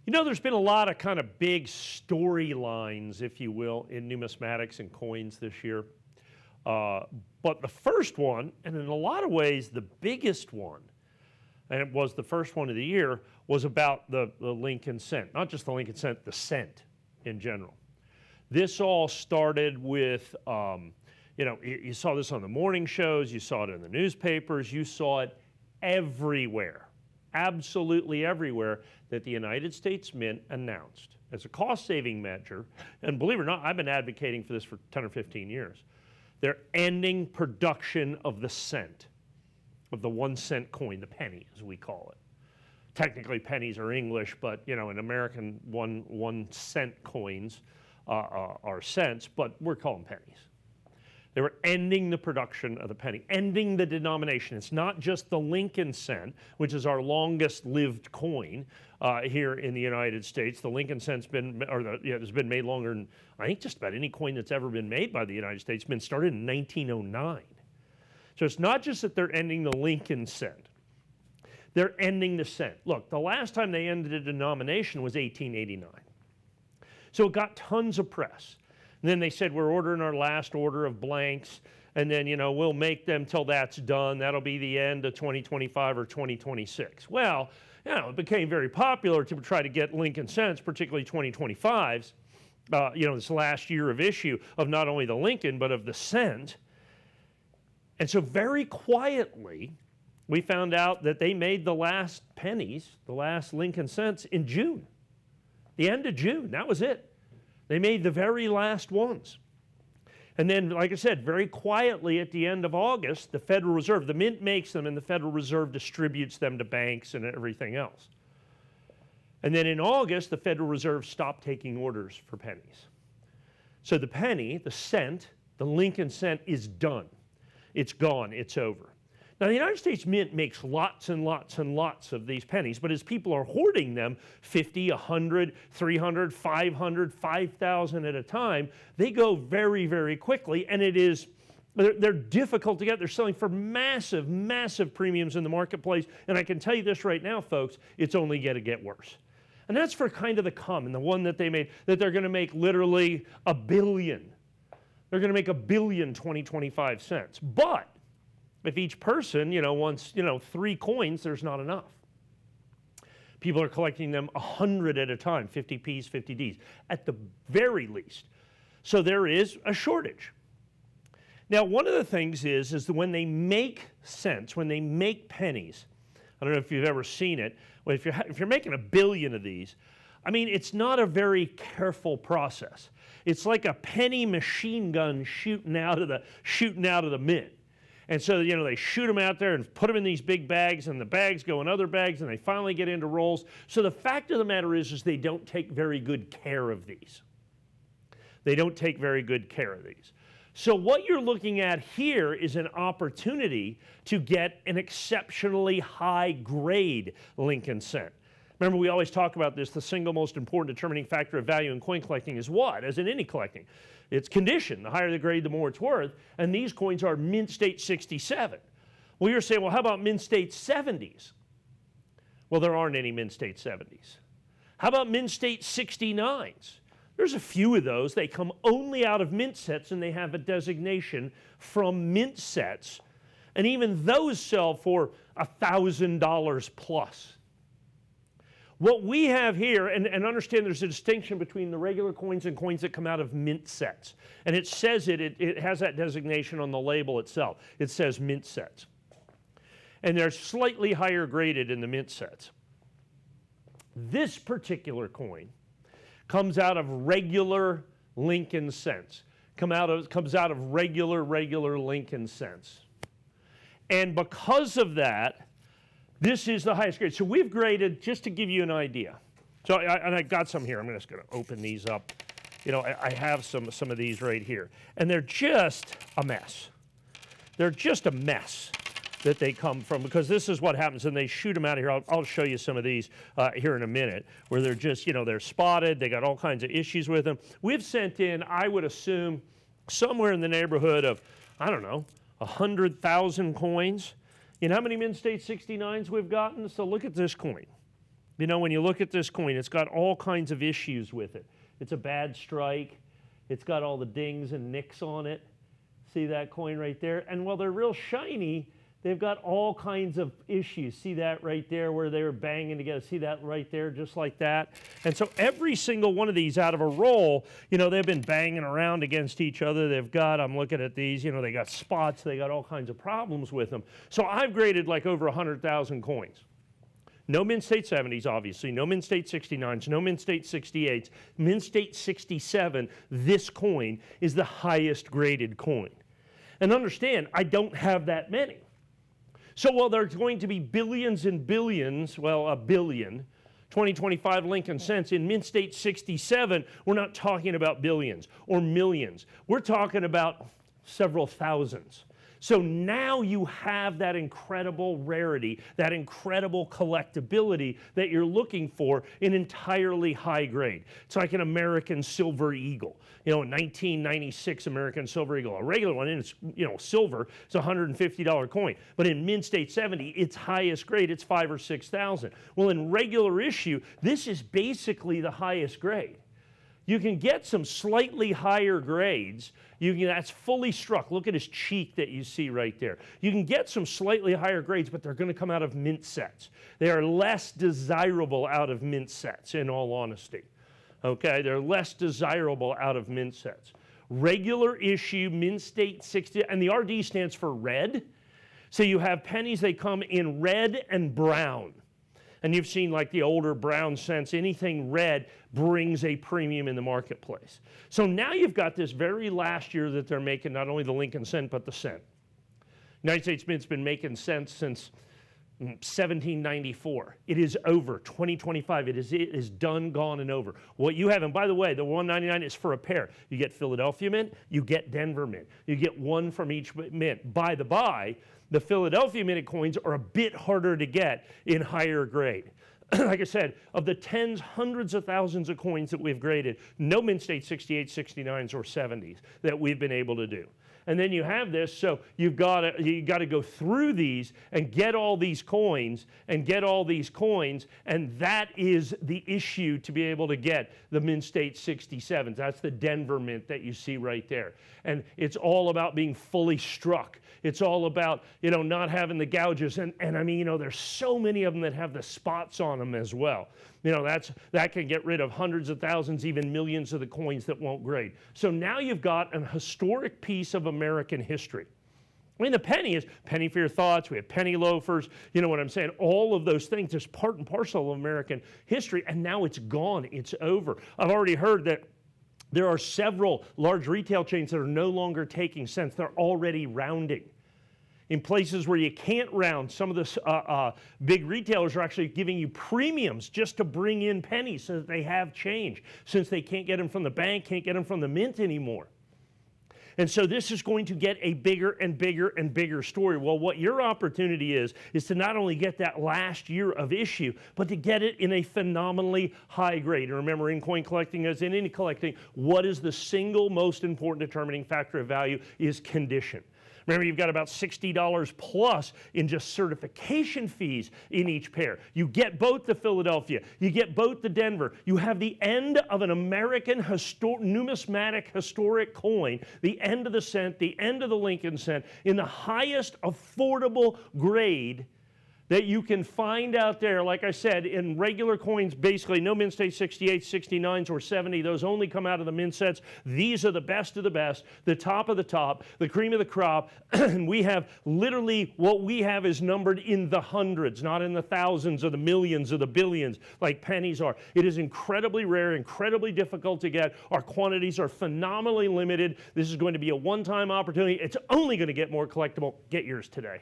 You know, there's been a lot of kind of big storylines, if you will, in numismatics and coins this year. But the first one, and in a lot of ways the biggest one, and it was the first one of the year, was about the Lincoln cent. Not just the Lincoln cent, the cent in general. This all started with, you saw this on the morning shows, you saw it in the newspapers, you saw it everywhere, absolutely everywhere, that the United States Mint announced as a cost-saving measure, and believe it or not, I've been advocating for this for 10 or 15 years, they're ending production of the cent, of the 1 cent coin, the penny as we call it. Technically pennies are English, but in American 1 cent coins are cents, but we're calling pennies. They were ending the production of the penny, ending the denomination. It's not just the Lincoln cent, which is our longest lived coin here in the United States. The Lincoln cent's been, has been made longer than, I think, just about any coin that's ever been made by the United States. It's been started in 1909. So it's not just that they're ending the Lincoln cent. They're ending the cent. Look, the last time they ended a denomination was 1889. So it got tons of press. And then they said, we're ordering our last order of blanks, and then, we'll make them till that's done. That'll be the end of 2025 or 2026. Well, it became very popular to try to get Lincoln cents, particularly 2025s, this last year of issue of not only the Lincoln, but of the cent. And so very quietly, we found out that they made the last pennies, the last Lincoln cents, in June. The end of June, that was it. They made the very last ones. And then, like I said, very quietly at the end of August, the Federal Reserve, the Mint makes them and the Federal Reserve distributes them to banks and everything else. And then in August, the Federal Reserve stopped taking orders for pennies. So the penny, the cent, the Lincoln cent is done. It's gone, it's over. Now, the United States Mint makes lots and lots and lots of these pennies, but as people are hoarding them, 50, 100, 300, 500, 5,000 at a time, they go very, very quickly, and they're difficult to get. They're selling for massive, massive premiums in the marketplace, and I can tell you this right now, folks, it's only going to get worse. And that's for kind of the common, the one that they made, that they're going to make literally $1 billion. They're going to make $1 billion 2025 cents. But if each person, wants, 3 coins, there's not enough. People are collecting them 100 at a time, 50 Ps, 50 Ds, at the very least. So there is a shortage. Now, one of the things is that when they make cents, when they make pennies, I don't know if you've ever seen it, well, if you're making $1 billion of these, I mean, it's not a very careful process. It's like a penny machine gun shooting out of the mint. And so, they shoot them out there and put them in these big bags, and the bags go in other bags, and they finally get into rolls. So the fact of the matter is they don't take very good care of these. They don't take very good care of these. So what you're looking at here is an opportunity to get an exceptionally high-grade Lincoln cent. Remember, we always talk about this, the single most important determining factor of value in coin collecting is what, as in any collecting? It's condition. The higher the grade, the more it's worth. And these coins are mint state 67. Well, you're saying, well, how about mint state 70s? Well, there aren't any mint state 70s. How about mint state 69s? There's a few of those. They come only out of mint sets, and they have a designation from mint sets. And even those sell for $1,000 plus. What we have here, and understand there's a distinction between the regular coins and coins that come out of mint sets. And it says it has that designation on the label itself. It says mint sets. And they're slightly higher graded in the mint sets. This particular coin comes out of regular Lincoln cents. Comes out of regular Lincoln cents. And because of that, this is the highest grade. So we've graded, just to give you an idea. So I got some here. I'm just going to open these up. I have some of these right here. And they're just a mess. They're just a mess that they come from, because this is what happens, and they shoot them out of here. I'll show you some of these here in a minute, where they're just, they're spotted. They got all kinds of issues with them. We've sent in, I would assume, somewhere in the neighborhood of, 100,000 coins. You know how many mint state 69s we've gotten? So look at this coin. You know, when you look at this coin, it's got all kinds of issues with it. It's a bad strike. It's got all the dings and nicks on it. See that coin right there? And while they're real shiny, they've got all kinds of issues. See that right there where they were banging together? See that right there, just like that? And so every single one of these out of a roll, you know, they've been banging around against each other. They've got, I'm looking at these, you know, they got spots. They got all kinds of problems with them. So I've graded like over 100,000 coins. No Mint State 70s, obviously. No Mint State 69s. No Mint State 68s. Mint State 67, this coin, is the highest graded coin. And understand, I don't have that many. So while there's going to be billions and billions, well, a billion, 2025 Lincoln cents in Mint State 67, we're not talking about billions or millions. We're talking about several thousands. So now you have that incredible rarity, that incredible collectability that you're looking for in entirely high grade. It's like an American Silver Eagle. You know, a 1996 American Silver Eagle. A regular one, and it's, you know, silver, it's a $150 coin. But in Mint State 70, its highest grade, it's 5,000 or 6,000. Well, in regular issue, this is basically the highest grade. You can get some slightly higher grades. That's fully struck. Look at his cheek that you see right there. You can get some slightly higher grades, but they're going to come out of mint sets. They are less desirable out of mint sets, in all honesty. Okay, they're less desirable out of mint sets. Regular issue, Mint State 60, and the RD stands for red. So you have pennies, they come in red and brown. And you've seen like the older brown cents, anything red brings a premium in the marketplace. So now you've got this very last year that they're making not only the Lincoln cent, but the cent. United States Mint's been making cents since 1794. It is over. 2025. It is done, gone, and over. What you have, and by the way, the $1.99 is for a pair. You get Philadelphia Mint, you get Denver Mint. You get one from each mint. By the by, the Philadelphia minted coins are a bit harder to get in higher grade. Like I said, of the tens, hundreds of thousands of coins that we've graded, no Mint State 68s, 69s, or 70s that we've been able to do. And then you have this, so you got to go through these and get all these coins and that is the issue to be able to get the Mint State 67s. That's the Denver Mint that you see right there. And it's all about being fully struck. It's all about, you know, not having the gouges. And I mean, you know, there's so many of them that have the spots on them as well. You know, that can get rid of hundreds of thousands, even millions of the coins that won't grade. So now you've got an historic piece of American history. I mean, the penny is penny for your thoughts. We have penny loafers. You know what I'm saying? All of those things is part and parcel of American history, and now it's gone. It's over. I've already heard that there are several large retail chains that are no longer taking cents. They're already rounding. In places where you can't round, some of the big retailers are actually giving you premiums just to bring in pennies so that they have change, since they can't get them from the bank, can't get them from the mint anymore. And so this is going to get a bigger and bigger and bigger story. Well, what your opportunity is to not only get that last year of issue, but to get it in a phenomenally high grade. And remember, in coin collecting, as in any collecting, what is the single most important determining factor of value is condition. Remember, you've got about $60 plus in just certification fees in each pair. You get both the Philadelphia, you get both the Denver. You have the end of an American numismatic historic coin, the end of the cent, the end of the Lincoln cent, in the highest affordable grade that you can find out there. Like I said, in regular coins, basically no Mint State 68s, 69s, or 70. Those only come out of the mint sets. These are the best of the best, the top of the top, the cream of the crop. And we have literally, what we have is numbered in the hundreds, not in the thousands or the millions or the billions like pennies are. It is incredibly rare, incredibly difficult to get. Our quantities are phenomenally limited. This is going to be a one-time opportunity. It's only going to get more collectible. Get yours today.